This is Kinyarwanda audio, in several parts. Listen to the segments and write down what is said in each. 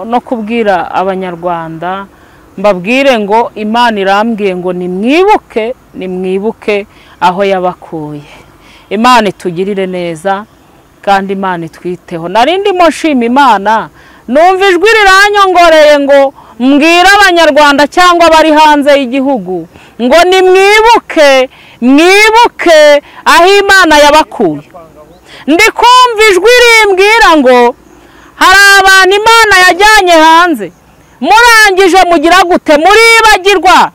no kubwira abanyarwanda mbabwire ngo Imana irambwiye ngo nimwibuke aho yabakuye. Imana itugirire neza kandi Imana itwiteho. Narindimo nshima Imana, numva ijwi riranyongoreye ngo mbwira abanyarwanda cyangwa bari hanze y'igihugu ngo mwibuke aho Imana yabakuye. Ndi kumva ijwi rimbwira ngo hari abantu Imana yajyanye hanze, murangije mugira gute? Muribagirwa.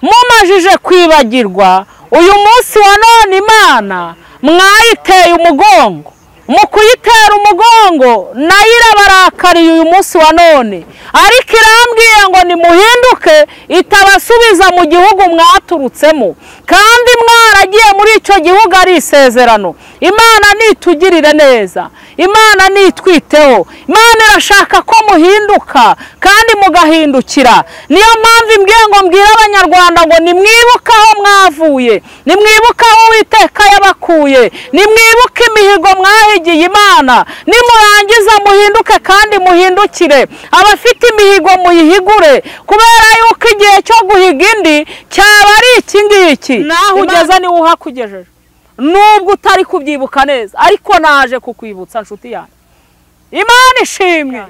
Mumajije kwibagirwa, uyu munsi wa none Imana mwayiteye umugongo. Mu kuyitera umugongo nayo irabarakariye uyu munsi wa none, ariko irambwiye ngo nimuhinduke itabasubiza mu gihugu mwaturutsemo, kandi mwaragiye muri icyo gihugu ari isezerano. Imana nitugirire neza, Imana nitwiteho. Imana irashaka ko muhinduka kandi mugahindukira. Niyo mpamvu imbwiye ngo mbwira abanyarwanda ngo nimwibuke aho mwavuye, nimwibuke aho Uwiteka yabakuye, nimwibuke imihigo mwahigiye Imana. Nimurangiza muhinduke kandi muhindukire. Abafite imihigo muyihigure, kubera yuko igihe cyo guhiga indi cyaba ari iki ngiki. Naho ugeze niwe uhakugejeje, nubwo utari kubyibuka neza, ariko naje kukwibutsa nshuti yanjye. Imana ishimwe.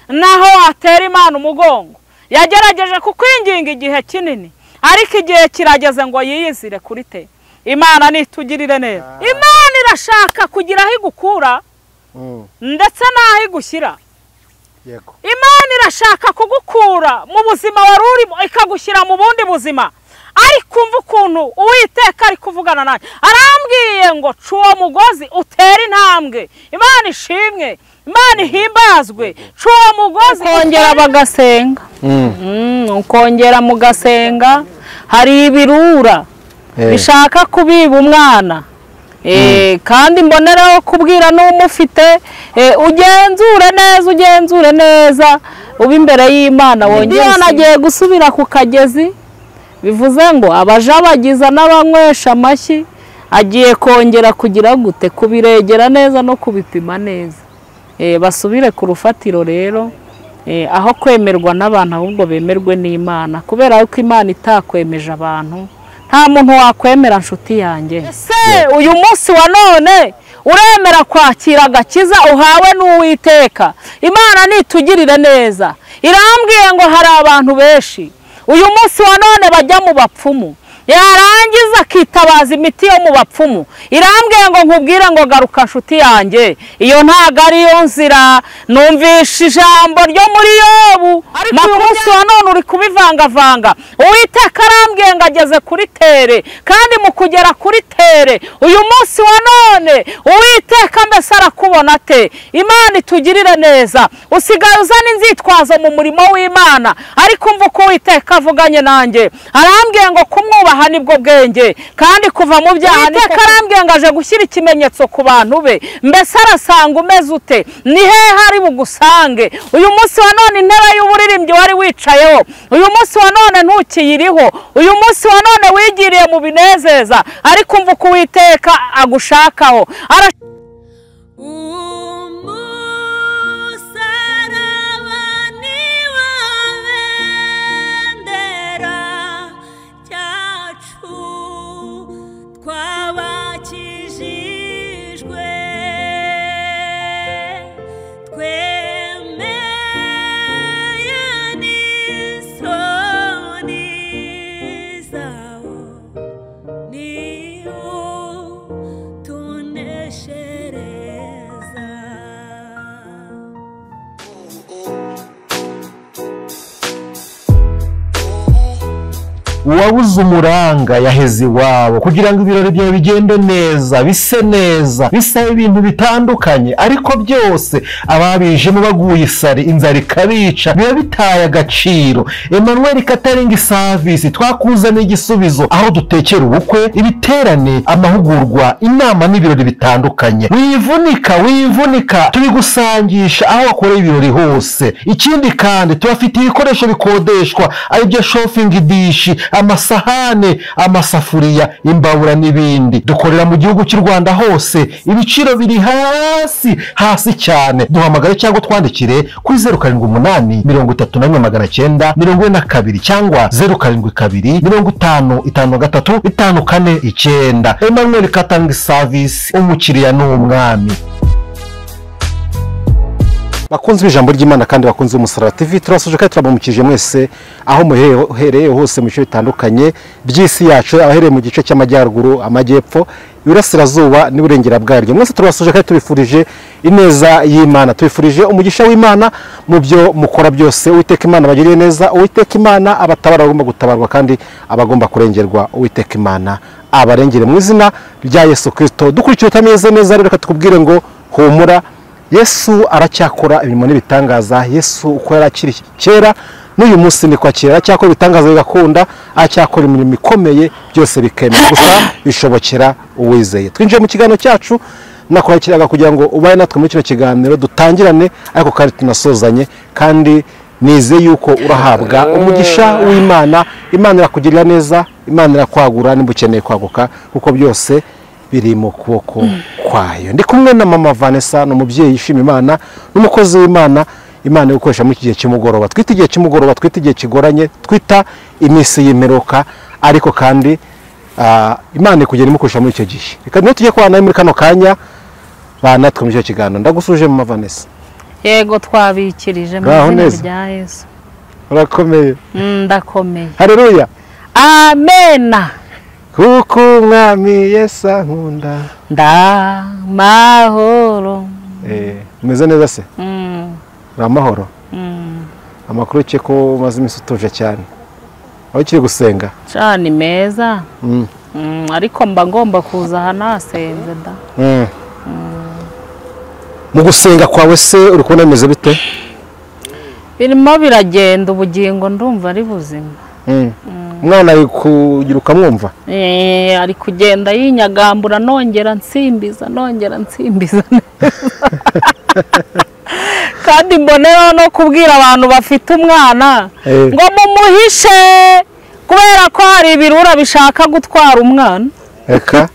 Naho watera Imana umugongo, yagerageje kukwinginga igihe kinini, ariko igihe kirageze ngo yiyizire kuri te. Imana nitugirire neza. Imana irashaka kugira aho igukura ndetse n'aho igushyira. Imana irashaka kugukura mu buzima wari urimo ikagushyira mu bundi buzima. Ariko umva ukuntu Uwiteka ari kuvugana nawe, arambwiye ngo cu uwo mugozi utere intambwe. Imana ishimwe, Imana ihimbazwe. Cu uwo mugozi ukongera bagasenga, ukongera mugasenga. Hari ibirura bishaka kubiba umwana, kandi mbonereho kubwira n'umufite ugenzure neza uba imbere y'Imana. Wongera nagiye gusubira ku kagezi, bivuze ngo abajabagiza n'abanywesha amashyi agiye kongera kugira gute? Kubiregera neza no kubipima neza. Basubire ku rufatiro rero, aho kwemerwa n'abantu ahubwo bemerwe n'Imana, kubera yuko Imana itakwemeje abantu nta muntu wakwemera nshuti yanjye. Ese uyu munsi wa none uremera kwakira agakiza uhawe n'Uwiteka? Imana nitugirire neza. Irambwiye ngo hari abantu benshi uyu munsi wa none bajya mu bapfumu, yarangiza akitabaza imiti yo mu bapfumu. Irambwiye ngo nkubwire ngo garuka nshuti yanjye, iyo ntago ari yo nzira. Numvisha ijambo ryo muri Yobu, ariko uyu munsi wa none uri kubivangavanga. Uwiteka arambwiye ngo ageze kuri tere, kandi mu kugera kuri tere uyu munsi wa none Uwiteka mbese arakubona te. Imana itugirire neza. Usigaye uzana inzitwazo mu murimo w'Imana, ariko umva uko Uwiteka avuganye nanjye. Arambwiye ngo kumwubaha nibwo bwenge, kandi kuva mu byaha niko. Arambwiye ngo aje gushyira ikimenyetso ku bantu be. Mbese arasanga umeze ute? Ni hehe ari bugusange? Uyu munsi wa none intebe y'uburirimbyi wari wicayeho, uyu munsi wa none ntukiyiriho. Uyu munsi wa none wigiriye mu binezeza, ariko umva uko Uwiteka agushakaho. Uwabuze umuranga yaheze iwabo kugira ngo ibirori byawe bigende neza, bise neza, bisabe ibintu bitandukanye, ariko byose ababijemo baguye isari, inzara ikabica, biba bitaye agaciro. Emmanuel Catering Service twakuzana igisubizo, aho dutekera ubukwe, ibiterane, amahugurwa, inama n'ibirori bitandukanye. Wivunika tubigusangisha aho wakoreye ibirori hose. Ikindi kandi tubafite ibikoresho bikodeshwa, ari byo shopping dish, amasahane, amasafuriya, imbabura n'ibindi. Dukorera mu gihugu cy'u Rwanda hose, ibiciro biri hasi cyane. Duhamagare cyangwa twandikire kuri 078 31 942 cyangwa 072 50 53 549. Emmanuel Catering Service, umukiriya n'umwami. Bakunze ijambo ry'Imana kandi bakunze Umusaraba TV, turasuje kandi turabamukije mwese aho muhereye hose mu bice bitandukanye by'isi yacu, abahereye mu gice cy'amajyaruguru, amajyepfo, iburasirazuba n'iburengera bwaryo. Mwese turasuje kandi tubifurije ineza y'Imana, tubifurije umugisha w'Imana mu byo mukora byose. Uwiteka Imana bagiriye neza, Uwiteka Imana abatabara bagomba gutabarwa kandi abagomba kurengerwa, Uwiteka Imana abarengere mu izina rya Yesu Kristo. Dukurikije utameze neza rero, reka tukubwire ngo humura, Yesu aracyakora imirimo n'ibitangaza. Yesu uko yarakiri kera n'uyu munsi ni kwakira, aracyakora ibitangaza bigakunda, aracyakora imirimo ikomeye, byose bikemera, gusa bishobokera uwizeye. Twinjiye mu kiganiro cyacu, nakwakiraga kugira ngo ubaye natwe muri kino kiganiro dutangirane ariko kandi tunasozanye, kandi nize yuko urahabwa umugisha w'Imana. Imana irakugirira neza, Imana irakwagura nimba ukeneye kwaguka, kuko byose biri mu kuboko kwayo. Ndi kumwe na mama Vanessa, n'umubyeyi yishima Imana, n'umukozi w'Imana. Imana igukoresha muri iki gihe cy'umugoroba, twita igihe cy'umugoroba, twita igihe kigoranye, twita iminsi y'imperuka, ariko kandi Imana ikugera imukoresha muri icyo gihe. Reka niyo tujye kubana muri kano kanya banatwe muri icyo kiganiro. Ndagusuje mama Vanessa. Yego, twabikirije mu izina rya Yesu. Urakomeye? Ndakomeye. Haleluya. Amena. Kuko umwami Yesu ankunda ndamahoro. Umeze neza se? Amahoro. Amakuru cye ko umaze iminsi utuje cyane, aho ukiri gusenga cyane meza. Ariko mba ngomba kuza aha nasenze da. Mu gusenga kwawe se uri kubona bimeze bite? Birimo biragenda, ubugingo ndumva ari buzima. Umwana ari kugira ukamwumva? Ari kugenda yinyagambura, nongera nsimbiza kandi mbonera no kubwira abantu bafite umwana ngo mumuhishe, kubera ko hari ibirura bishaka gutwara umwana. Eka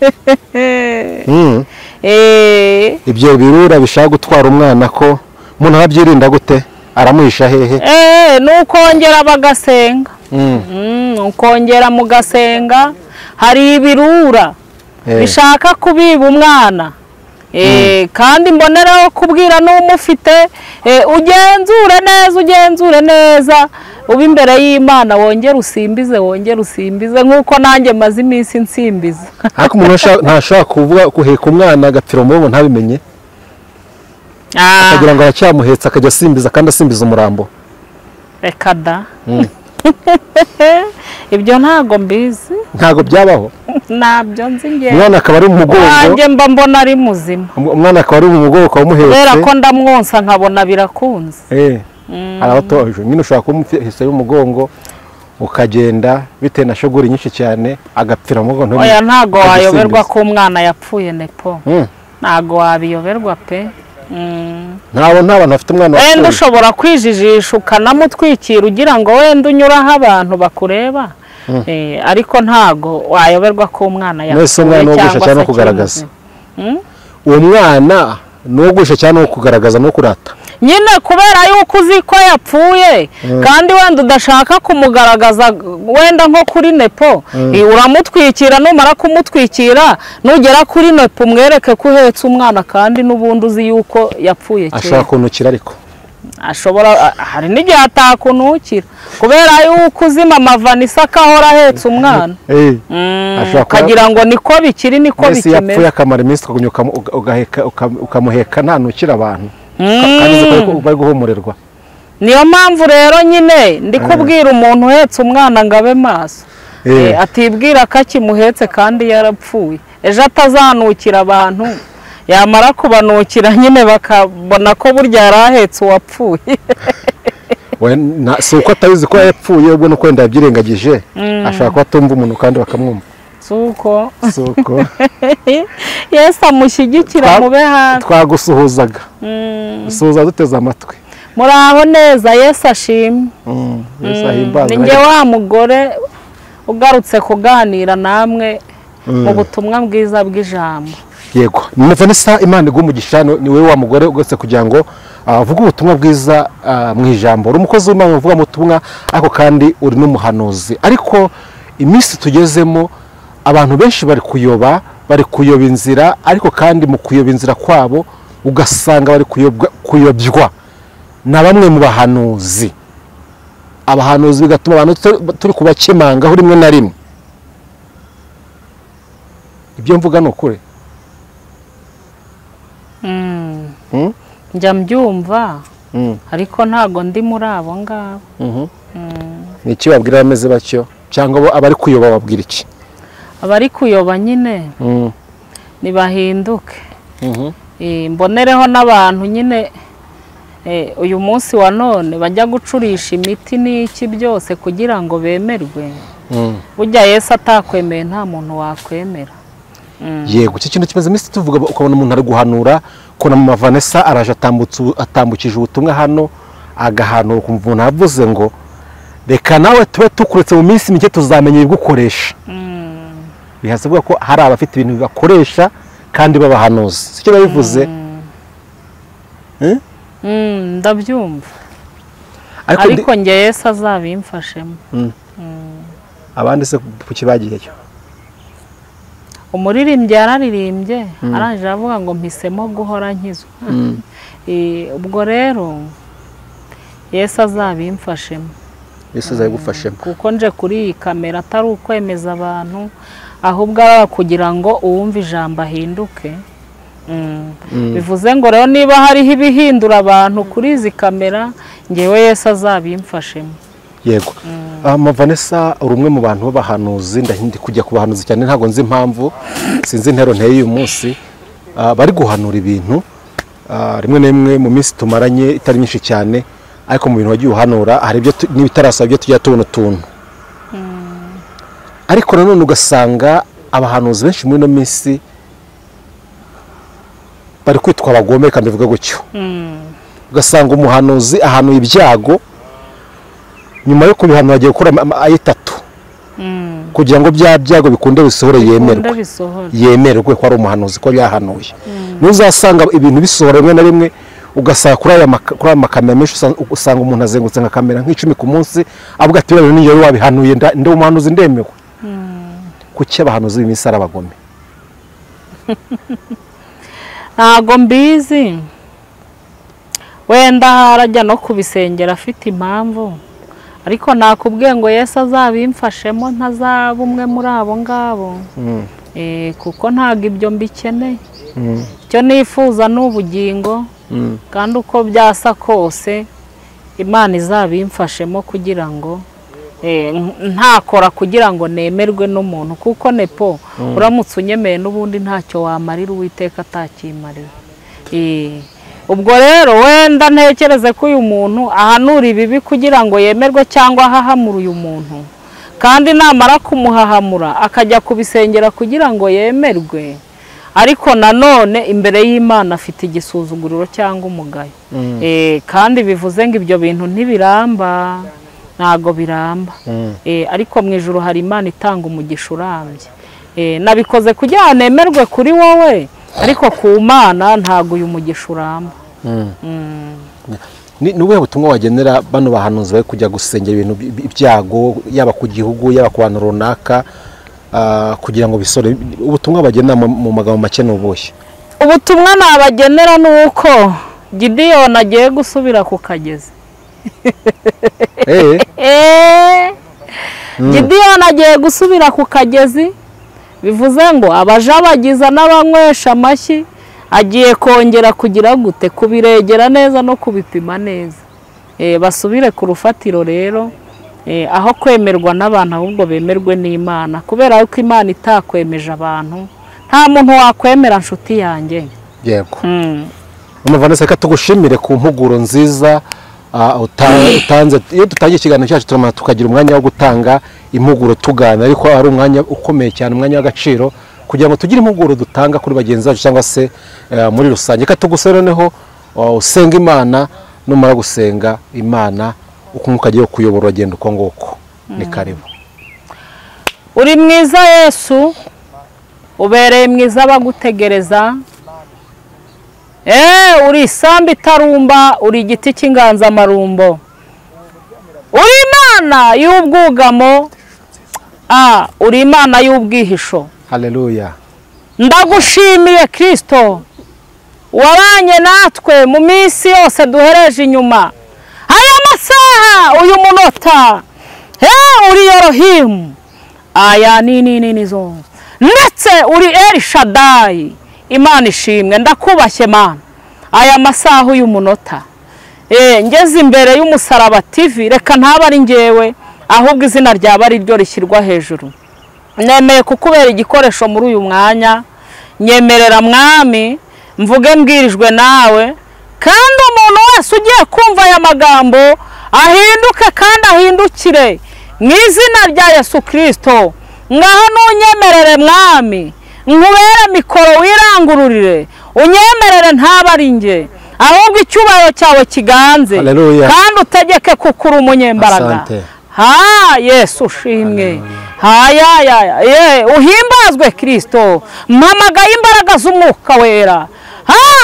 ibyo birura bishaka gutwara umwana, ko umuntu arabyirinda gute? Aramuhisha hehe? Nukongera bagasenga, ukongera mugasenga. Hari ibirura bishaka kubiba umwana, kandi mboneraho kubwira n'umufite, ugenzure neza, uba imbere y'Imana, wongera usimbize nk'uko nanjye maze iminsi nsimbiza. Ariko umuntu ntashobora kuvuga guheka umwana agapfira umubu ntabimenye, akagira ngo aracyamuhetse akajya asimbiza, kandi asimbiza umurambo. Reka da. Ibyo ntago mbizi, ntago byabaho. Nabyo nzi nge. Umwana akaba ari mu mugongo, wanjye mba mbona ari muzima. Umwana akaba ari mu mugongo ukamuhetse, kubera ko ndamwonsa nkabona birakunze. Arabatoje nyine ushaka kumuhisa y'umugongo ukagenda bite na shoguri nyinshi cyane, agapfira mu mugongo. Oya, ntago wayoberwa ko umwana yapfuye nepo. Ntago wabiyoberwa pe. Ntabwo bafite umwana wapfuye. Wenda ushobora kwijijisha ukanamutwikira ugira ngo wenda unyuraho abantu bakureba, ariko ntago wayoberwa ko umwana yapfuye cyangwa se kugaragaza. Uwo mwana no gusha cyane no kugaragaza no kurata, nyine kubera yuko uzi ko yapfuye, kandi wenda udashaka kumugaragaza wenda nko kuri nepo, uramutwikira, numara kumutwikira nugera kuri nepo umwereke ko uhetse umwana, kandi n'ubundi uzi yuko yapfuye cyane. Ashaka kunukira, ariko ashobora, hari n'igihe atakunukira kubera yuko uzi mama Vanessa akahora ahetse umwana, kagira ngo niko bikiri, niko bikimeze. Yapfuye akamara iminsi ukamuheka ntanukira abantu, kandi bari guhumurerwa. Niyo mpamvu rero nyine ndi kubwira umuntu uhetse umwana ngo abe maso, atibwira ko akimuhetse kandi yarapfuye, ejo atazanukira abantu, yamara kubanukira nyine bakabona ko burya yarahetse uwapfuye. Si uko atabizi ko yapfuye, ubwo nuko wenda yabyirengagije, ashaka ko atumva umuntu kandi bakamwumva. Suko Yesu amushyigikira mube hafi. Twagusuhuzaga, dusuhuza duteze amatwi. Muraho neza, Yesu ashimwe. Yesu ahimbaza. Ninjye wa mugore ugarutse kuganira namwe mu butumwa bwiza bw'ijambo. Yego, ni Vanessa, Imana igumugisha, ni wewe wa mugore ugose kugira ngo avuga ubutumwa bwiza mu ijambo. Uri umukozi w'Imana uvuga mu butumwa, ariko kandi uri n'umuhanuzi. Ariko iminsi tugezemo abantu benshi bari kuyoba inzira, ariko kandi mu kuyoba inzira kwabo ugasanga bari kuyobywa na bamwe mu bahanuzi. Abahanuzi bigatuma abantu turi kubakemanga rimwe na rimwe. Ibyo mvuga ni ukuri. Njya mbyumva, ariko ntago ndi muri abo ngabo. Ni iki wabwira abameze batyo, cyangwa abari kuyoba wabwira iki? Abari kuyoba nyine nibahinduke. Mbonereho n'abantu nyine uyu munsi wa none bajya gucurisha imiti n'iki byose kugira ngo bemerwe. Burya Yesu atakwemeye nta muntu wakwemera. Yego, iki kintu kimaze iminsi tuvuga, ukabona umuntu ari guhanura, kona mu Vanessa araje atambukije ubutumwa hano, agahanura ukumva umuntu avuze ngo reka nawe tube tukuretse mu minsi mike tuzamenya ibigukoresha. Bihasabwa ko hari abafite ibintu bibakoresha kandi babahanuzi. Sicyo babivuze? Ndabyumva. Ariko nge Yesu azabimfashemo. Abandi se kuki bagiyeyo? Umuririmbyi yararirimbye arangije avuga ngo mpisemo guhora nkizwa. Ubwo rero Yesu azabimfashemo. Yesu azabigufashemo. Kuko nje kuri iyi kamera atari ukwemeza abantu, ahubwo ari kugira ngo uwumve ijambo ahinduke. Bivuze ngo rero niba hariho ibihindura abantu kuri izi kamera, ngewe Yesu azabimfashemo. Yego. Vanessa, uri umwe mu bantu b'abahanuzi, ndahindi kujya ku bahanuzi cyane, ntago nzi impamvu, sinzi intero nteye uyu munsi, bari guhanura ibintu rimwe na rimwe mu minsi tumaranye itari nyinshi cyane, ariko mu bintu wagiye uhanura hari ibyo n'ibitarasaba byo tujya tubona utuntu. Ariko nanone ugasanga abahanuzi benshi muri ino minsi bari kwitwa abagome, kandi bivuga gutyo. Ugasanga umuhanuzi ahanuye ibyago, nyuma yo kubihanura agiye gukora ayitatu kugira ngo bya byago bikunde bisohore yemerwe ko ari umuhanuzi ko yahanuye. Nuzasanga ibintu bisohora rimwe na rimwe, ugasanga kuri aya makamera menshi usanga umuntu azengutse nka kamera nk'icumi ku munsi avuga ati rero niyo wabihanuye ndi umuhanuzi ndemewe. Kuki abahanuzi b'iminsi ari abagome? Ntago mbizi, wenda harajya no kubisengera afite impamvu, ariko nakubwiye ngo Yesu azabimfashemo, ntazaba umwe muri abo ngabo. Kuko ntago ibyo mbikeneye. Icyo nifuza ni ubugingo, kandi uko byasa kose Imana izabimfashemo kugira ngo ntakora kugira ngo nemerwe n'umuntu, kuko nepo uramutse unyemeye n'ubundi ntacyo wamarira Uwiteka atakimariye. Ubwo rero wenda ntekereze ko uyu muntu ahanura ibibi kugira ngo yemerwe, cyangwa ahahamura uyu muntu, kandi namara kumuhahamura akajya kubisengera kugira ngo yemerwe, ariko nanone imbere y'Imana afite igisuzuguriro cyangwa umugayo. Kandi bivuze ngo ibyo bintu ntibiramba, ntago biramba. Ariko mu ijuru hari Imana itanga umugisha urambye. Nabikoze kugira ngo nemerwe kuri wowe, ariko ku Mana ntago uyu mugisha uramba. Ni ubuhe butumwa wagenera bano bahanuzi bari kujya gusengera ibintu ibyago, yaba ku gihugu yaba ku bantu runaka, kugira ngo bisore? Ubutumwa bagenera mu magambo make ni ubuhe? Ubutumwa nabagenera ni uko Gideyoni agiye gusubira ku kagezi. Gideyoni agiye gusubira ku kagezi, bivuze ngo abajabagiza n'abanywesha amashyi agiye kongera kugira gute, kubiregera neza no kubipima neza. Basubire ku rufatiro rero, aho kwemerwa n'abantu ahubwo bemerwe n'Imana, kubera ko Imana itakwemeje abantu nta muntu wakwemera nshuti yanjye. Yego. Vanessa, reka tugushimire ku mpuguro nziza utanze. Iyo dutangiye ikiganiro cyacu turamana tukagira umwanya wo gutanga impuguro tugana, ariko ari umwanya ukomeye cyane, umwanya w'agaciro, kugira ngo tugire impuguro dutanga kuri bagenzi bacu cyangwa se muri rusange. Reka tugusore noneho usenga Imana, numara gusenga Imana uko ukagiye kuyobora uragenda uko nguko. Ni karibu. uri mwiza Yesu, ubereye mwiza abagutegereza. Uri isambu itarumba, uri igiti cy'inganzamarumbo, uri Imana y'ubwugamo, uri Imana y'ubwihisho. Haleluya. Ndagushimiye Kristo, wabanye natwe mu minsi yose duhereje inyuma. Aya masaha, uyu munota, uri Elohimu, aya nizo, ndetse uri El Shaddai, Imana ishimwe. Ndakubashye Mana, aya masaha uyu munota, ngeze imbere y'umusaraba TV, reka ntaba ari njyewe, ahubwo izina ryaba ari ryo rishyirwa hejuru. Nemeye kukubera igikoresho muri uyu mwanya, nyemerera Mwami mvuge mbwirijwe nawe, kandi umuntu wese ugiye kumva aya magambo ahinduke kandi ahindukire mu izina rya Yesu Kristo. Ngaho nunyemerere Mwami, nkubere mikoro wirangururire, unyemerere ntaba ari njye, ahubwo icyubahiro cyawe kiganze. Haleluya. Kandi utegeke kukura umunyembaraga. Yesu ushimwe. Uhimbazwe Kristo. Mpamagaye imbaraga z'umwuka wera,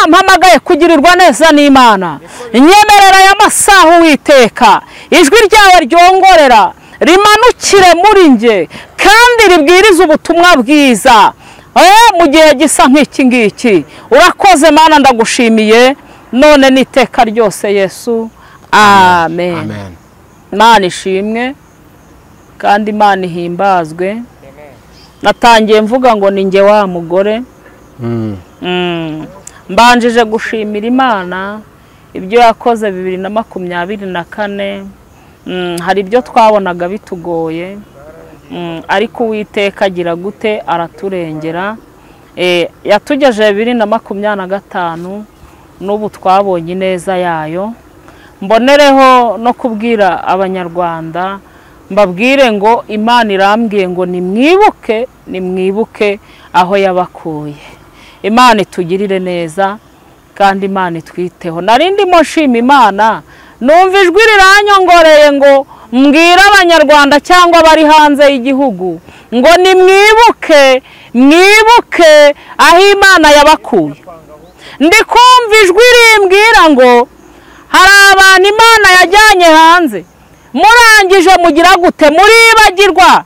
mpamagaye kugirirwa neza n'Imana. Nyemerera aya masaha Uwiteka, ijwi ryawe ryongorera rimanukire muri nge, kandi ribwiriza ubutumwa bwiza mu gihe gisa nk'iki ngiki. Urakoze Mana, ndagushimiye none n'iteka ryose Yesu. Amen. Imana ishimwe kandi Imana ihimbazwe. Natangiye mvuga ngo ni nge wa mugore. Mbanjije gushimira Imana ibyo yakoze 2024. Hari ibyo twabonaga bitugoye, ariko Uwiteka agira gute araturengera. Yatugeje 2025, n'ubu twabonye neza yayo. Mbonereho no kubwira abanyarwanda, mbabwire ngo Imana irambwiye ngo nimwibuke aho yabakuye. Imana itugirire neza kandi Imana itwiteho. Narindimo nshima Imana, numva ijwi riranyongoreye ngo mbwira abanyarwanda cyangwa bari hanze y'igihugu ngo mwibuke aho Imana yabakuye. Ndi kumva ijwi rimbwira ngo hari abantu Imana yajyanye hanze, murangije mugira gute muribagirwa.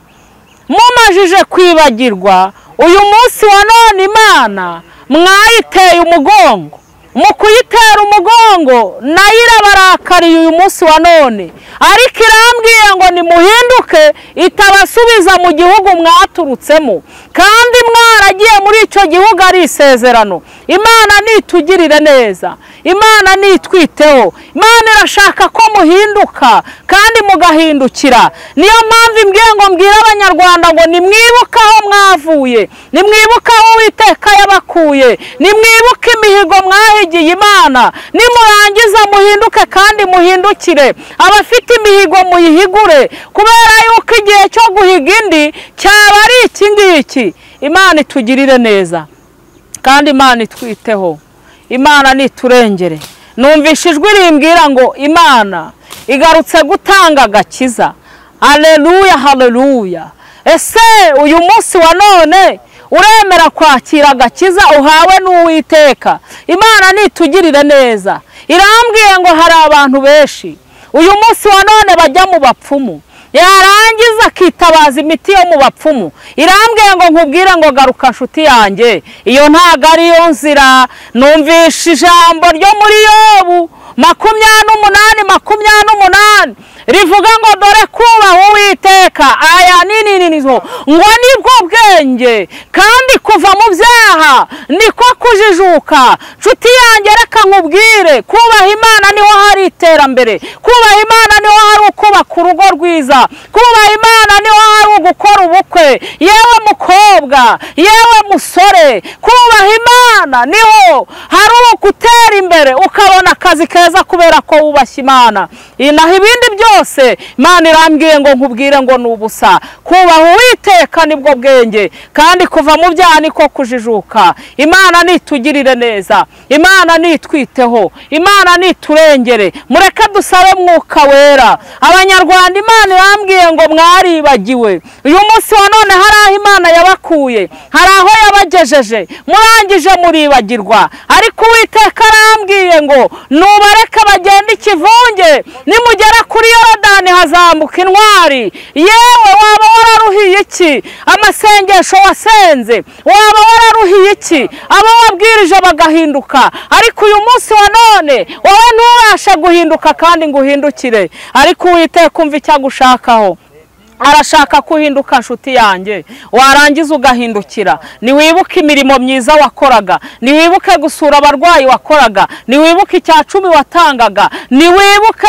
Mumajije kwibagirwa, uyu munsi wa none Imana mwayiteye umugongo. Mu kuyitera umugongo nayo irabarakariye uyu munsi wa none, ariko irambwiye ngo nimuhinduke itabasubiza mu gihugu mwaturutsemo, kandi mwaragiye muri icyo gihugu ari isezerano. Imana nitugirire neza, Imana nitwiteho. Imana irashaka ko muhinduka kandi mugahindukira. Niyo mpamvu imbwiye ngo mbwira abanyarwanda ngo nimwibuke aho mwavuye, nimwibuke aho Uwiteka yabakuye, nimwibuke imihigo mwahigiye Imana. Nimurangiza muhinduke kandi muhindukire. Abafite imihigo muyihigure, kubera yuko igihe cyo guhiga indi cyaba ari iki ngiki. Imana itugirire neza kandi Imana itwiteho, Imana niturengere. Numvishe ijwi rimbwira ngo Imana igarutse gutanga agakiza. Haleluya, haleluya. Ese uyu munsi wa none uremera kwakira agakiza uhawe n'Uwiteka? Imana nitugirire neza. Irambwiye ngo hari abantu benshi uyu munsi wa none bajya mu bapfumu, yarangiza akitabaza imiti yo mu bapfumu. Irambwiye ngo nkubwire ngo garuka nshuti yanjye, iyo ntago ari yo nzira. Numvishe ijambo ryo muri Yobu 28 rivuga ngo dore kubaha Uwiteka aya nizo ngo nibwo bwenge, kandi kuva mu byaha niko kujijuka. Nshuti yanjye reka nkubwire, kubaha Imana niho hari iterambere, kubaha Imana niho hari ukubaka urugo rwiza, kubaha Imana niho hari ugukora ubukwe. Yewe mukobwa, yewe musore, kubaha Imana niho hari ugutera imbere ukabona akazi keza kubera ko wubashye Imana. Naho ibindi byose Imana irambwiye ngo nkubwire ngo nubusa. Kubaha Uwiteka nibwo bwenge, kandi kuva mu byaha niko kujijuka. Imana nitugirire neza, Imana nitwiteho, Imana niturengere. Mureke dusabe Mwuka Wera. Abanyarwanda Imana irambwiye ngo mwaribagiwe. nawe uyu munsi wa none hari aho Imana yabakuye, hari aho yabagejeje, murangije muribagirwa, ariko Uwiteka arambwiye ngo nubareke bagende ikivunge, nimugera kuri Yorodani hazambuka intwari. Yewe waba wararuhiye iki amasengesho wasenze? Waba wararuhiye iki abo wabwirije bagahinduka? Ariko uyu munsi wa none wowe ntubasha guhinduka kandi ngo uhindukire, ariko Uwiteka umva icyo agushakaho. Arashaka kuhinduka nshuti yanjye, warangiza ugahindukira. Niwibuke imirimo myiza wakoraga, niwibuke gusura abarwayi wakoraga, niwibuke icya 10 watangaga,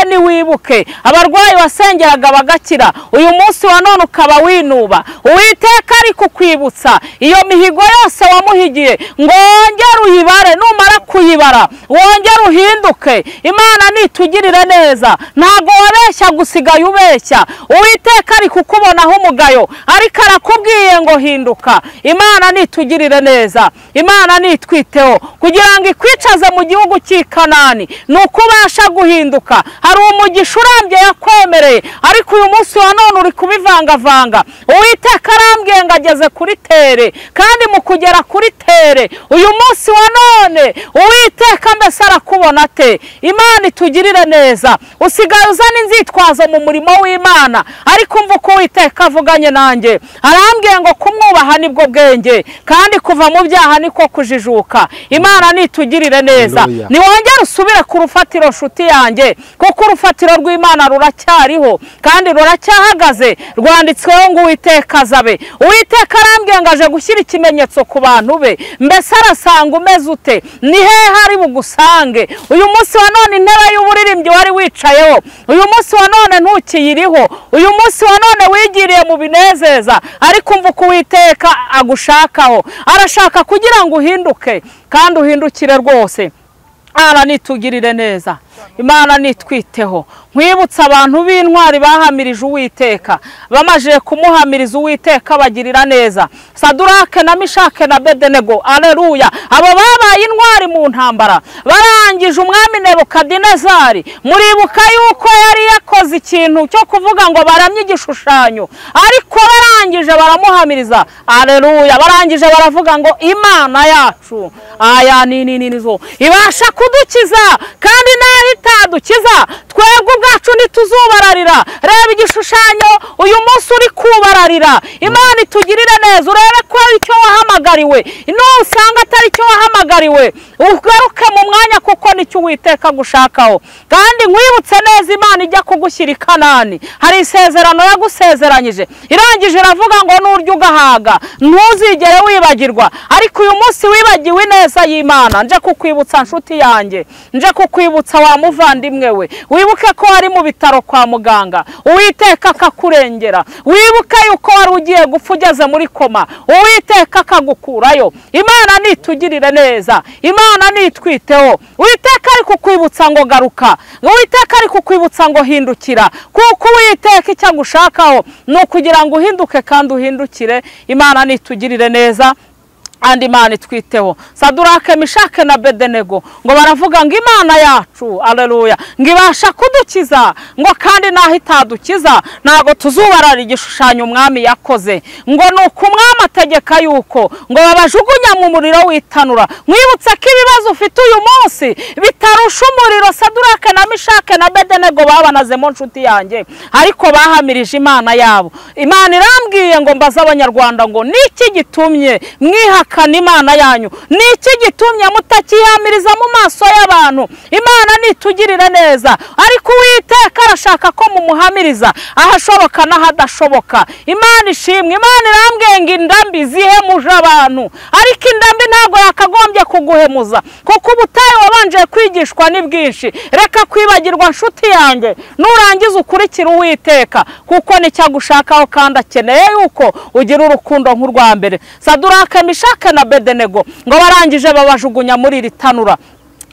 niwibuke abarwayi wasengeraga bagakira. Uyu munsi wa none ukaba winuba. Uwiteka ari kukwibutsa iyo mihigo yose wamuhigiye ngo wongere uyibare, numara kuyibara wongere uhinduke. Imana nitugirire neza, ntago wabeshya gusigaye ubeshya. Uwiteka ari kukubonaho umugayo, ariko arakubwiye ngo hinduka. Imana nitugirire neza, Imana nitwiteho kugira ngo ikwicaze mu gihugu cy'i Kanani, nuko ubasha guhinduka. Hari umugisha urambye yakwemereye, ariko uyu munsi wa none uri kubivangavanga. Uwiteka arambwiye ngo ageze kuri tere, kandi mu kugera kuri tere uyu munsi wa none Uwiteka mbese arakubona ate? Imana itugirire neza. Usigaye uzana inzitwazo mu murimo w'Imana, ariko umva uko Uwiteka avuganye nanjye. Arambwiye ngo kumwubaha nibwo bwenge, kandi kuva mu byaha niko kujijuka. Imana nitugirire neza. Niwongere usubire ku rufatiro nshuti yanjye, kuko urufatiro rw'Imana ruracyariho kandi ruracyahagaze, rwanditsweho ngo Uwiteka azabe. Uwiteka arambwiye ngo aje gushyira ikimenyetso ku bantu be. Mbese arasanga umeze ute? Ni hehe ari bugusange? Uyu munsi wa none intebe y'uburirimbyi wari wicayeho, uyu munsi wa none ntukiyiriho. Uyu munsi wa none wigiriye mu binezeza, ariko umva uko Uwiteka agushakaho. Arashaka kugira ngo uhinduke kandi uhindukire rwose. Imana nitugirire neza, Imana nitwiteho. Nkwibutsa abantu b'intwari bahamirije Uwiteka, bamajije kumuhamiriza Uwiteka bagirira neza. Sadurake na Mishake na Bedenego, aleluya. Abo babaye intwari mu ntambara, barangije umwami Nebukadinezari. Muribuka yuko yari yakoze ikintu cyo kuvuga ngo baramye igishushanyo, ariko barangije baramuhamiriza, aleluya. Barangije baravuga ngo Imana yacu aya nizo ibasha kudukiza, kandi naho itadukiza twebwe ubwacu ntituzubararira. Reba igishushanyo uyu munsi uri kubararira. Imana itugirire neza, urebe ko ari cyo wahamagariwe. Nusanga atari cyo wahamagariwe, ugaruke mu mwanya, kuko nicyo Uwiteka gushakaho. Kandi nkwibutse neza, Imana ijya kugushyira i Kanani, hari isezerano yagusezeranyije. Irangije iravuga ngo nurya ugahaga ntuzigere wibagirwa. Ariko uyu munsi wibagiwe neza y'Imana. Nje kukwibutsa nshuti yanjye, nje kukwibutsa wa muvandimwe we. Wibuke ko wari mu bitaro kwa muganga, Uwiteka akakurengera. Wibuke yuko wari ugiye gupfa ugeze muri koma, Uwiteka akagukurayo. Imana nitugirire neza, Imana nitwiteho. Uwiteka ari kukwibutsa ngo garuka, Uwiteka ari kukwibutsa ngo hindukira, kuko Uwiteka icyo agushakaho ni ukugira ngo uhinduke kandi uhindukire. Imana nitugirire neza, andi Imana itwiteho. Sadurake, Mishake na Bedenego ngo baravuga ngo Imana yacu, aleluya, ngo ibasha kudukiza, ngo kandi naho itadukiza ntago tuzubarara igishushanyo umwami yakoze. Ngo nuko umwami ategeka yuko ngo babajugunya mu muriro w'itanura. Mwibutse ko ibibazo ufite uyu munsi bitarusha umuriro Sadurake na Mishake na Bedenego babanazemo nshuti yanjye, ariko bahamirije Imana yabo. Imana irambwiye ngo mbaze abanyarwanda ngo niki gitumye mwihaka Imana yanyu? Niki gitumye mutakihamiriza mu maso y'abantu? Imana nitugirire neza, ariko Uwiteka arashaka ko mumuhamiriza ahashoboka n'ahadashoboka. Imana ishimwe. Imana irambwiye ngo indambi zihemuje abantu, ariko indambi ntago yakagombye kuguhemuza, kuko ubutayu wabanje kwigishwa ni bwinshi. Reka kwibagirwa nshuti yanjye, nurangiza ukurikira Uwiteka, kuko nicyo agushakaho kandi akeneye yuko ugira urukundo nk'urwa mbere. Sadurake, Mishake na Bedenego ngo barangije babajugunya muri iri tanura.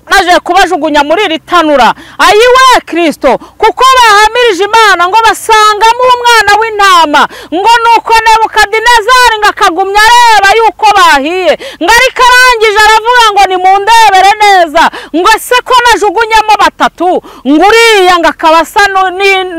Naje kubajugunya muri iri tanura, ayiwe Kristo, kuko bahamirije barangije Imana ngo basangamo umwana w'intama, ngo nuko Nebukadinezari ngo akagumya areba yuko bahiye, ngo ariko arangije aravuga ngo nimundebere neza, ngo se ko najugunyemo batatu, ngo uriya ngo akaba asa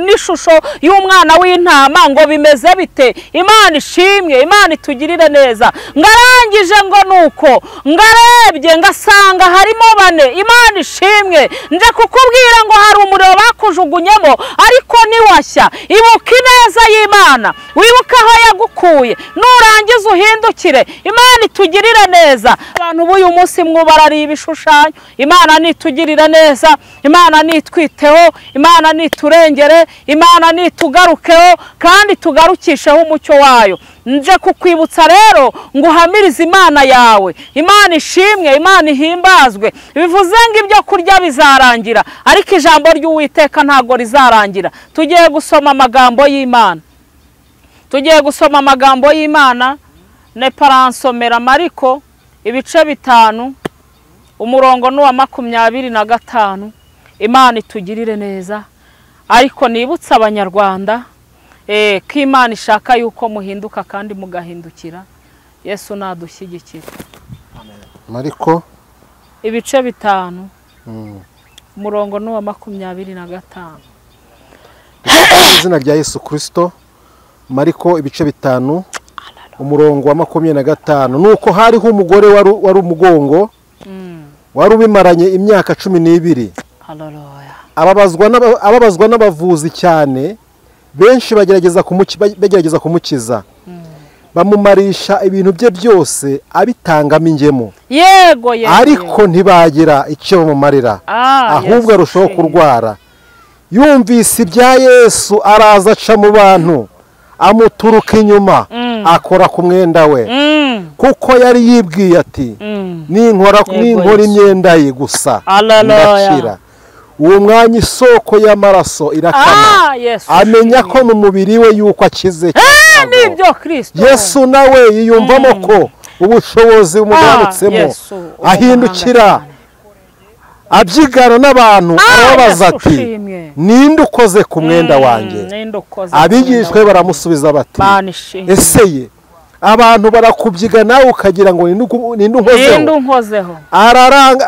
n'ishusho y'umwana w'intama, ngo bimeze bite? Imana ishimwe, Imana itugirire neza. Ngo arangije ngo nuko ngo arebye ngo asanga harimo bane. Imana ishimwe, nje kukubwira ngo hari umuriro bakujugunyemo ariko niwashya. Ibuka ineza y'Imana, wibuka aho yagukuye, nurangiza uhindukire. Imana itugirire neza. Abantu b'uyu munsi mwubarariye ibishushanyo. Imana nitugirire neza, Imana nitwiteho, Imana niturengere, Imana nitugarukeho kandi tugarukisheho umucyo wayo. Nje kukwibutsa rero ngo uhamirize Imana yawe. Imana ishimwe, Imana ihimbazwe. Bivuze ngo ibyo kurya bizarangira ariko ijambo ry'Uwiteka ntago rizarangira. Tugiye gusoma amagambo y'Imana. Tugiye gusoma amagambo y'Imana. Neparansomera Mariko ibice 5 umurongo n'uwa 25. Imana itugirire neza. Ariko nibutsa abanyarwanda ko Imana ishaka yuko muhinduka kandi mugahindukira. Yesu nadushyigikira. Mariko ibice 5 umurongo n'uwa 25. Izina rya Yesu Kristo. Mariko ibice 5 umurongo wa 25. Nuko hariho umugore wari umugongo wari ubimaranye imyaka 12. Haleluya. Ababazwa n'abavuzi cyane, benshi bagerageza kumukiza. Bamumarisha ibintu bye byose abitangamo ingemo. Yego. Ariko ntibagira icyo bamumarira, ahubwo arushaho kurwara. Yumvise ibya Yesu araza aca mu bantu, amuturuka inyuma, akora ku mwenda we, kuko yari yibwiye ati ninkora imyenda ye gusa ndakira. Uwo mwanya isoko y'amaraso irakama, amenya ko mu mubiri we yuko akize. Nibyo Kristo. Yesu nawe yiyumvamo ko ubushobozi bumugarutsemo, ahindukira abyigana n'abantu, arababaza ati ninde ukoze ku mwenda wanjye? Abigishwe baramusubiza bati ese ye abantu barakubyiga nawe ukagira ngo ninde unkozeho?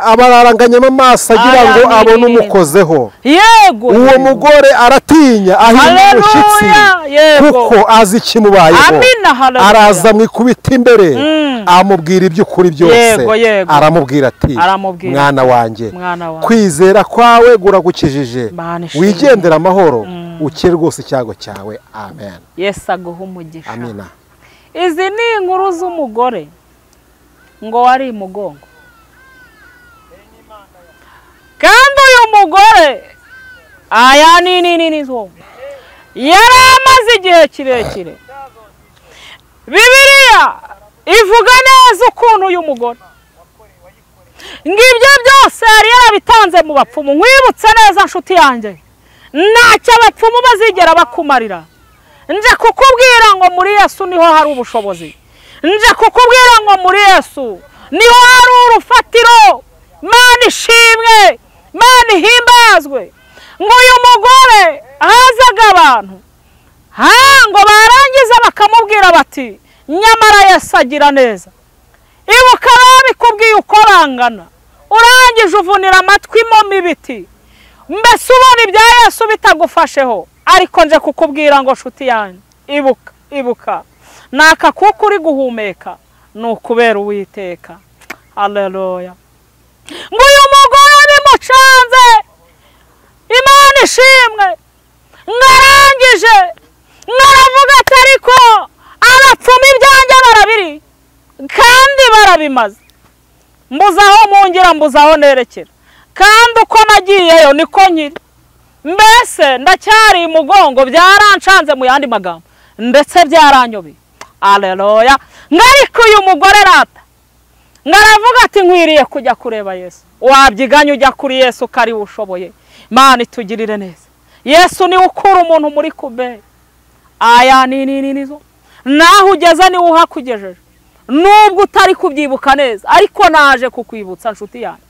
Abararanganya mu maso agira ngo abone umukozeho. Yego. Uwo mugore aratinya, ahinda umushyitsi kuko azi ikimubayeho. Araza mwikubita imbere, amubwira iby'ukuri byose. Aramubwira ati mwana wanjye, kwizera kwawe guragukijije, wigendera amahoro, ukire rwose icyago cyawe. Amen. Yesu aguha umugisha. Amina. Izi ni inkuru z'umugore ngo wari imugongo, kandi uyu mugore yari amaze igihe kirekire. Bibiliya ivuga neza ukuntu uyu mugore ngibyo byose yari yarabitanze mu bapfumu. Nkwibutse neza nshuti yanjye, ntacyo abapfumu bazigera bakumarira. Nje kukubwira ngo muri Yesu niho hari ubushobozi. Nje kukubwira ngo muri Yesu niho hari urufatiro. Imana ishimwe, Imana ihimbazwe. Ngo uyu mugore hazaga abantu, ngo barangiza bakamubwira bati nyamara Yesu agira neza. Ibuka babikubwiye uko bangana, urangije uvunira amatwi mo ibiti, mbese ubona ibya Yesu bitagufasheho. Ariko nje kukubwira ngo nshuti yanjye, ibuka naka kuko uri guhumeka nukubera Uwiteka. Haleluya. Ngo uyu mugore bimucanze, Imana ishimwe, ngarangije naravuga ati ariko abapfumu ibyanjye barabiri kandi barabimaze. Mbuzaho mungira, mbuzaho nerekera, kandi uko nagiyeyo niko nkiri. Mbese ndacyari umugongo, byarancanze mu yandi magambo, ndetse byaranyobeye. Haleluya. Ngariko uyu mugore rata ngaravuga ati nkwiriye kujya kureba Yesu. Wabyiganye ujya kuri Yesu kari ushoboye. Imana itugirire neza. Yesu ni ukura umuntu muri kube. Nizo naho ugeze ni uhakugejeje, nubwo utari kubyibuka neza, ariko naje kukwibutsa nshuti yanjye.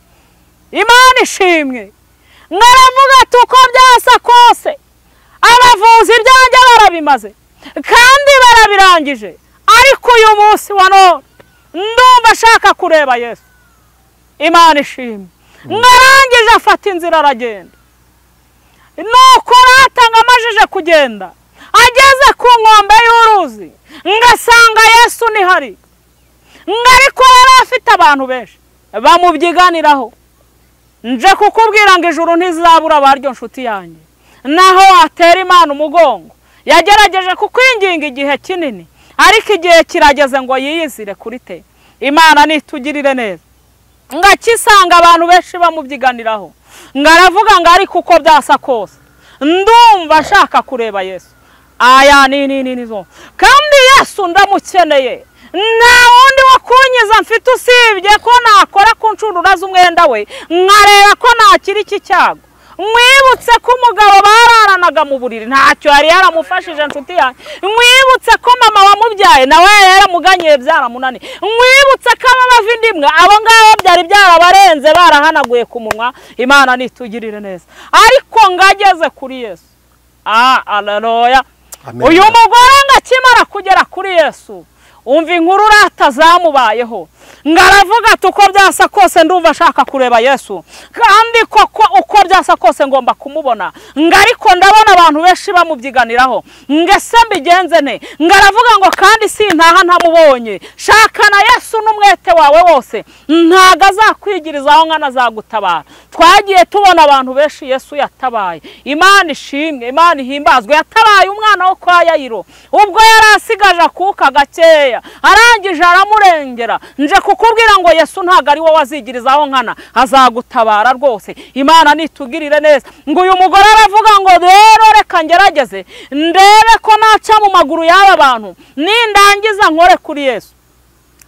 Imana ishimwe. Ngaravuga ati uko byasa kose barabimaze kandi barabirangije, ariko uyu munsi wa none ndumva ashaka kureba Yesu. Imana ishimwe. Narangije afata inzira aragenda. Nuko ratanga amajije kugenda, ageze ku nkombe y'uruzi ngasanga Yesu ni hari, ariko yari afite abantu benshi bamubyiganiraho. Nje kukubwira ngo ijuru ntizabura baryo nshuti yanjye, naho watera Imana umugongo. Yagerageje kukwinginga igihe kinini, ariko igihe kirageze ngo yiyizire kuri te. Imana nitugirire neza. Ngakisanga abantu benshi bamubyiganiraho, ngaravuga ngo ariko uko byasa kose ndumva ashaka kureba Yesu. Aya nizo kandi Yesu ndamukeneye, nta wundi wo kunyiza mfite usibye ko nakora ku ncundura z'umwenda we nkareba ko nakiri iki cyago. Mwibutse ko umugabo bararanaga mu buriri ntacyo yari yaramufashije nshuti yanjye. Mwibutse ko mama wamubyaye nawe yaramuganyiye byaramunani. Mwibutse ko abavindimwe abo ngabo byari byarabarenze barahanaguye ku munwa. Imana nitugirire neza. Ariko ngageze kuri Yesu, haleluya. Uyu mugore ngakimara kugera kuri Yesu, umva inkuru ratazamubayeho. Ngaravuga tuko byasa kose ndumva ashaka kureba Yesu, kandi koko uko byasa kose ngomba kumubona. Ngariko ndabona abantu benshi bamubyiganiraho, ngese mbigenze ne. Ngaravuga ngo kandi sintaha ntamubonye. Shaka na Yesu n'umwete wawe wose, ntaga azakwigirizaho nkana zagutabara. Twagiye tubona abantu benshi Yesu yatabaye. Imana ishimwe, Imana ihimbazwe. Yatabaye umwana wo kwa Yayiro ubwo yari asigaje akuka gakeya, arangije aramurengera. Nje kukubwira ngo Yesu ntago ari wowe wazigirizaho nkana, azagutabara rwose. Imana nitugirire neza. Ngo uyu mugore aravuga ngo rero reka ngerageze ndebe ko naca mu maguru y'aba bantu, nindangiza nkore kuri Yesu.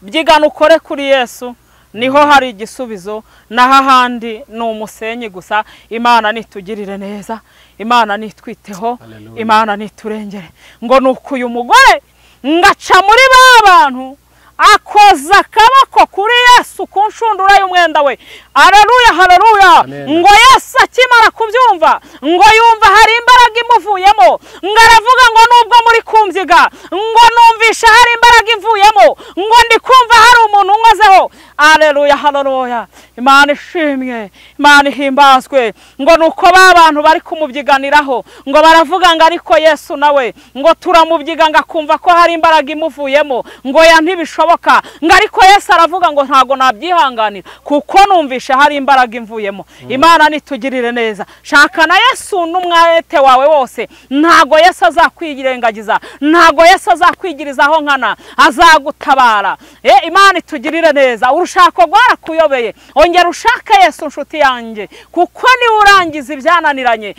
Byigana ukore kuri Yesu, niho hari igisubizo, naho ahandi ni umusenyi gusa. Imana nitugirire neza, Imana nitwiteho, Imana niturengere. Ngo nuko uyu mugore ngaca muri ba bantu akoza akaboko kuri Yesu ku nshundura y'umwenda we. Haleluya, haleluya. Ngo Yesu akimara kubyumva, ngo yumva hari imbaraga imuvuyemo. Ngaravuga ngo nubwo muri kumvyiga, ngo numvisha hari imbaraga imvuyemo, ngo ndi kumva hari umuntu unkozeho. Haleluya, haleluya. Imana ishimwe, Imana ihimbazwe. Ngo nuko ba bantu bari kumubyiganiraho, ngo baravuga ngo ariko Yesu nawe ngo turamubyiga ngakumva ko hari imbaraga imuvuyemo, ngo ya ntibishoboka. Ngo ariko Yesu aravuga ngo ntago nabyihanganira kuko numvisha hari imbaraga imvuyemo. Imana nitugirire neza. Shaka na Yesu n'umwete wawe wose, ntago Yesu azakwirengagiza, ntago Yesu azakwigirizaho nkana, azagutabara. Imana itugirire neza. Urushako rwarakuyobeye, ongera ushaka Yesu nshuti yanjye, kuko ni urangiza ibyananiranye.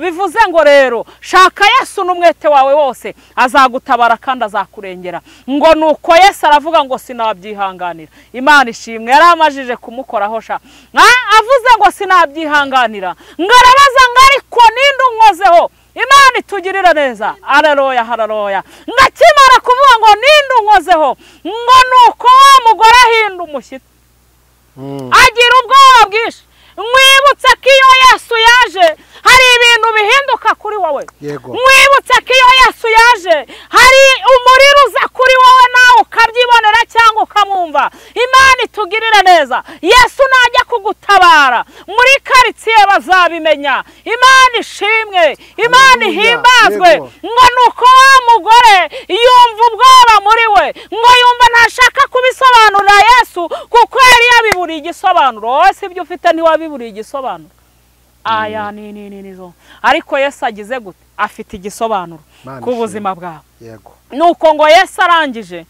Bivuze ngo rero shaka Yesu n'umwete wawe wose, azagutabara kandi azakurengera. Ngo nuko Yesu aravuga ngo sinabyihanganira. Imana ishimwe. Yaramajije kumukoraho sha, avuze ngo sinabyihanganira. Ngarabaza ngo ariko ninde unkozeho? Imana itugirira neza. Haleluya, haleluya. Ngakimara kuvuga ngo ninde unkozeho, ngo nuko wa mugore ahinda umushyitsi, agira ubwoba bwinshi. Mwibutse ko iyo Yesu yaje hari ibintu bihinduka kuri wowe. Mwibutse ko iyo Yesu yaje hari umuriro uza kuri wowe nawe ukabyibonera cyangwa ukamwumva. Imana itugirire neza. Yesu najya kugutabara muri karitsiye bazabimenya. Imana ishimwe, Imana ihimbazwe. Ngo nuko wa mugore yumva ubwoba muri we, ngo yumva ntashaka kubisobanurira Yesu kuko yari yabiburiye igisobanuro. Wowe si ibyo ufite ntiwabiburiye igisobanuro. Aya nizo. Ariko Yesu agize gute? Afite igisobanuro ku buzima bwawe. Nuko ngo Yesu arangije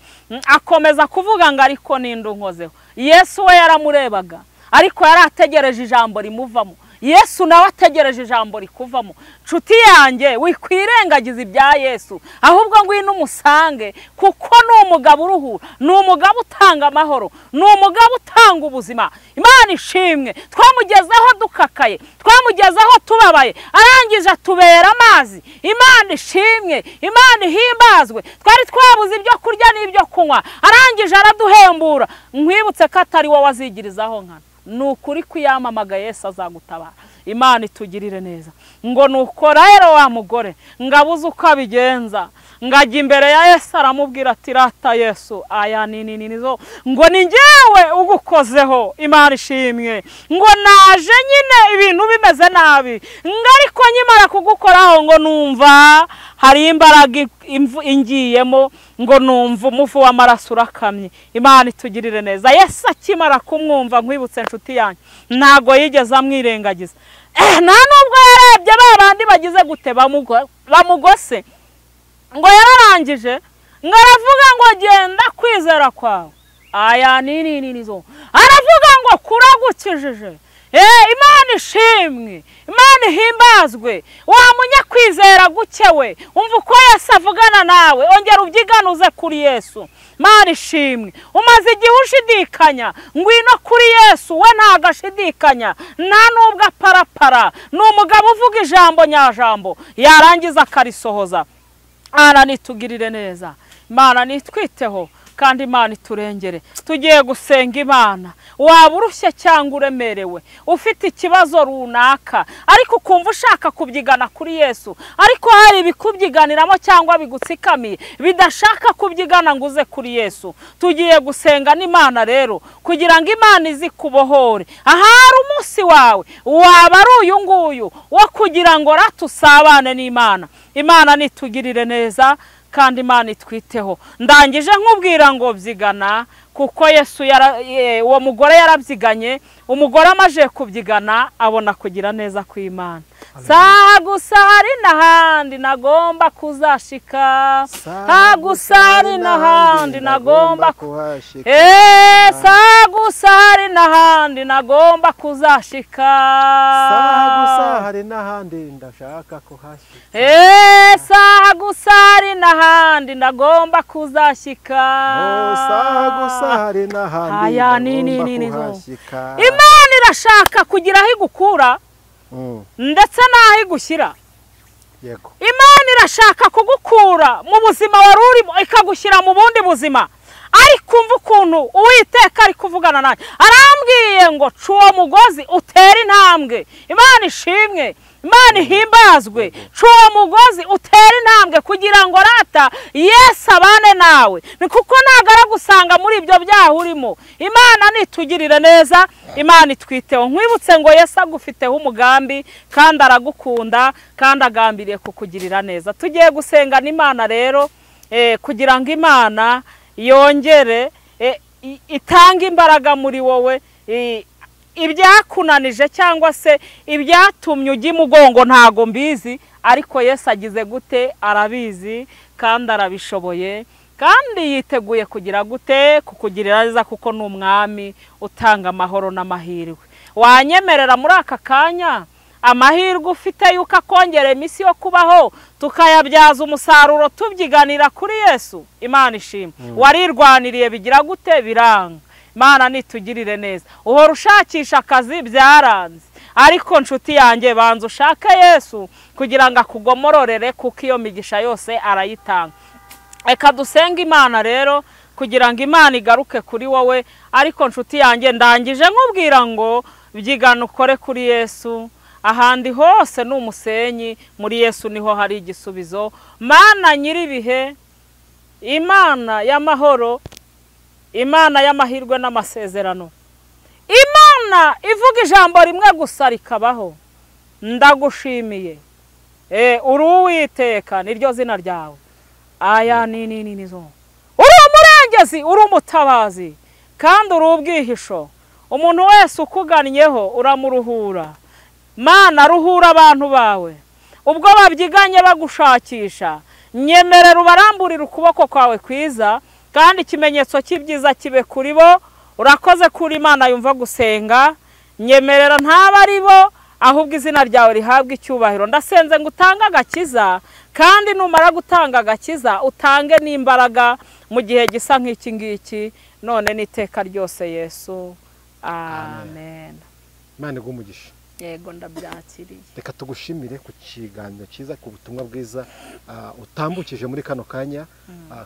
akomeza kuvuga ngo ariko ninde unkozeho. Yesu we yaramurebaga, ariko yari ategereje ijambo rimuvamo. Yesu nawe ategereje ijambo rikuvamo. Nshuti yanjye wikwirengagiza ibya Yesu, ahubwo ngwino umusange, kuko ni umugabo uruhura, ni umugabo utanga amahoro, ni umugabo utanga ubuzima. Imana ishimwe. Twamugezeho dukakaye, twamugezeho tubabaye, arangije atubera amazi. Imana ishimwe, Imana ihimbazwe. Twari twabuze ibyo kurya n'ibyo kunywa, arangije araduhembura. Nkwibutse ko atari wowe wazigirizaho nkana, nukuri kwiyamamaga Yesu azagutabara. Imana itugirire neza. Ngo nuko rero wa mugore ngabuze uko abigenza, ngajya imbere ya Yesu aramubwira ati rata Yesu aya nizo ngo ni njyewe ugukozeho. Imana ishimwe. Ngo naje nyine ibintu bimeze nabi, ariko nyimara kugukoraho ngo numva hari imbaraga ingiyemo, ngo numva umuvu w'amaraso urakamye. Imana itugirire neza. Yesu akimara kumwumva, nkwibutse inshuti yanjye, ntago yigeze amwirengagiza. Nta nubwo yarebye babandi bagize gute bamugose, ngo yararangije ngo aravuga ngo genda kwizera kwawe aya nizo, aravuga ngo kuragukijije. Imana ishimwe, Imana ihimbazwe. Wamunya kwizera gukewe, umva uko Yesu avugana nawe, ongera ubyiganuze kuri Yesu. Imana ishimwe. Umaze igihe ushidikanya, ngwino kuri Yesu, we ntagashidikanya, nta nubwo aparapara. Ni umugabo uvuga ijambo nyajambo, yarangiza akarisohoza. Imana nitugirire neza, Imana nitwiteho, kandi Imana iturengere. Tugiye gusenga Imana. Waba urushye cyangwa uremerewe, ufite ikibazo runaka, ariko ukumva ushaka kubyigana kuri Yesu, ariko hari ibikubyiganiramo cyangwa bigutsikamiye bidashaka kubyigana ngo uze kuri Yesu, tugiye gusenga n'Imana rero kugira ngo Imana izikubohore. Ahari umunsi wawe waba ari uyu nguyu wo kugira ngo ratusabane n'Imana. Imana nitugirire neza, kandi Imana itwiteho. Ndangije nkubwira ngo byigana, kuko Yesu uwo mugore yarabyiganye. Umugore amaje kubyigana abona kugira neza kw'Imana. Gusa hari n'ahandi nagomba kuzashika, gusa hari n'ahandi nagomba kuhashika, gusa hari n'ahandi nagomba kuzashika, gusa hari n'ahandi ndashaka kuhashika, gusa hari n'ahandi nagomba kuzashika, gusa hari n'ahandi ndagomba kuhashika. Imana irashaka kugira aho igukura ndetse n'aho igushyira. Imana irashaka kugukura mu buzima wari urimo ikagushyira mu bundi buzima. Ariko umva ukuntu Uwiteka ari kuvugana nawe, arambwiye ngo ca uwo mugozi utere intambwe. Imana ishimwe, Imana ihimbazwe. Ca uwo mugozi utere intambwe kugira ngo rata Yesu abane nawe, ni kuko ntago aragusanga muri ibyo byaha urimo. Imana nitugirire neza, Imana itwiteho. Nkwibutse ngo Yesu agufiteho umugambi, kandi aragukunda, kandi agambiriye kukugirira neza. Tugiye gusenga n'Imana rero kugira ngo Imana yongere itanga imbaraga muri wowe. Ibyakunanije cyangwa se ibyatumye ujya imugongo ntago mbizi, ariko Yesu agize gute arabizi, kandi arabishoboye, kandi yiteguye kugira gute kukugirira neza, kuko ni umwami utanga amahoro n'amahirwe. Wanyemerera muri aka kanya amahirwe ufite yuko akongera iminsi yo kubaho, tukayabyaza umusaruro tubyiganira kuri Yesu. Imana ishimwe. Warirwaniriye bigira gute biranga. Imana nitugirire neza. Uhora ushakisha akazi byaranze, ariko nshuti yanjye banza ushake Yesu kugira ngo akugomororere, kuko iyo migisha yose arayitanga. Reka dusenga Imana rero kugira ngo Imana igaruke kuri wowe. Ariko nshuti yanjye ndangije nkubwira ngo byigana ukore kuri Yesu, ahandi hose ni umusenyi, muri Yesu niho hari igisubizo. Mana nyiribihe, Imana y'amahoro, Imana y'amahirwe n'amasezerano, Imana ivuga ijambo rimwe gusa rikabaho, ndagushimiye. Uri Uwiteka niryo zina ryawe. Aya nizo. Uri umurengezi, uri umutabazi, kandi uri ubwihisho. Umuntu wese ukugannyeho uramuruhura. Mana ruhura abantu bawe ubwo babyiganye bagushakisha. Nyemerera ubaramburira ukuboko kwawe kwiza, kandi ikimenyetso cy'ibyiza kibe kuri bo. Urakoze kuri Imana yumva gusenga. Nyemerera ntaba ari bo, ahubwo izina ryawe rihabwa icyubahiro. Ndasenze ngo utange agakiza, kandi numara gutanga agakiza utange n'imbaraga mu gihe gisa nk'iki ngiki, none n'iteka ryose Yesu. Amen. Imana igumugisha. Yego ndabyakiriye. Reka tugushimire ku kiganiro cyiza, ku butumwa bwiza utambukije muri kano kanya,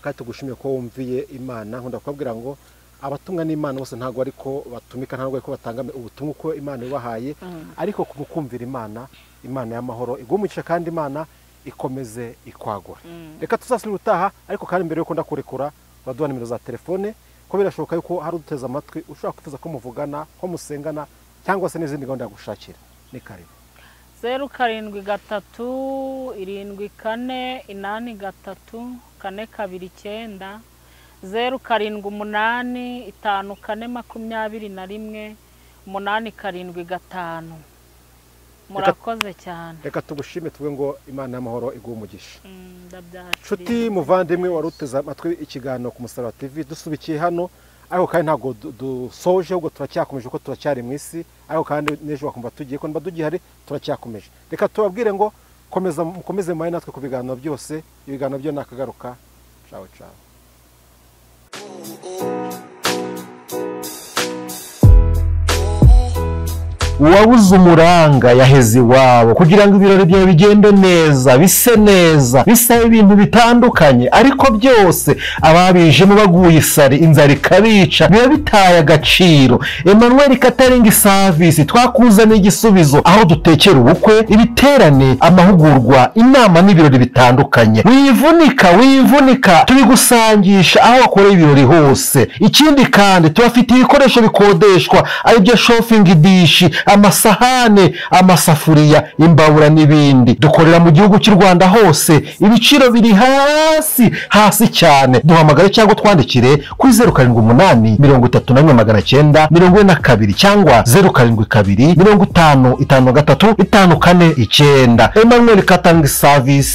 kandi tugushimiye ko wumviye Imana. Nkunda kubabwira ngo abatumwa n'Imana bose ntabwo ariko batumika, ntabwo ariko batanga ubutumwa uko Imana ibahaye, ariko kumukumvira Imana y'amahoro igumugisha kandi Imana ikomeze ikwagura. Reka tuzasubira utaha, ariko kandi mbere yuko ndakurekura uraduha nimero za telefone ko birashoboka yuko hari uduteza amatwi ushobora kwifuza ko muvugana, ko musengana cyangwa se n'izindi gahunda yagushakira. Ni karibu 07 3 74 83 429 07 8 54 875. Murakoze cyane. Reka tugushime tuvuge ngo Imana y'amahoro iguhe umugisha. Nshuti muvandimwe waruteza amatwi ikiganiro ku Musaraba TV, dusubikiye hano, ariko kandi ntabwo dusoje, ahubwo turacyakomeje uko turacyari mu isi, ariko kandi n'ejo bakumva tugiye ko mbadugihari turacyakomeje. Reka tubabwire ngo mukomeze maye natwe ku biganiro byose, ibiganiro byo nakagaruka. Ciao ciao. uwabuze umuranga yaheze iwabo kugira ngo ibirori byawe bigende neza, bise neza, bisabe ibintu bitandukanye, ariko byose ababijemo baguye isari, inzara ikabica, biba bitaye agaciro. Emmanuel Catering Service twakuzaniye igisubizo, aho dutekera ubukwe, ibiterane, amahugurwa, inama n'ibirori bitandukanye. Wivunika tubigusangisha aho wakoreye ibirori hose. Ikindi kandi tubafite ibikoresho bikodeshwa, aribyo shopping dish, amasahane, amasafuriya, imbabura n'ibindi. Dukorera mu gihugu cy'u Rwanda hose, ibiciro biri hasi cyane. Duhamagare cyangwa twandikire kuri 07 34 942 cyangwa 07 50 53 54 9. Emmanuel Catering Service.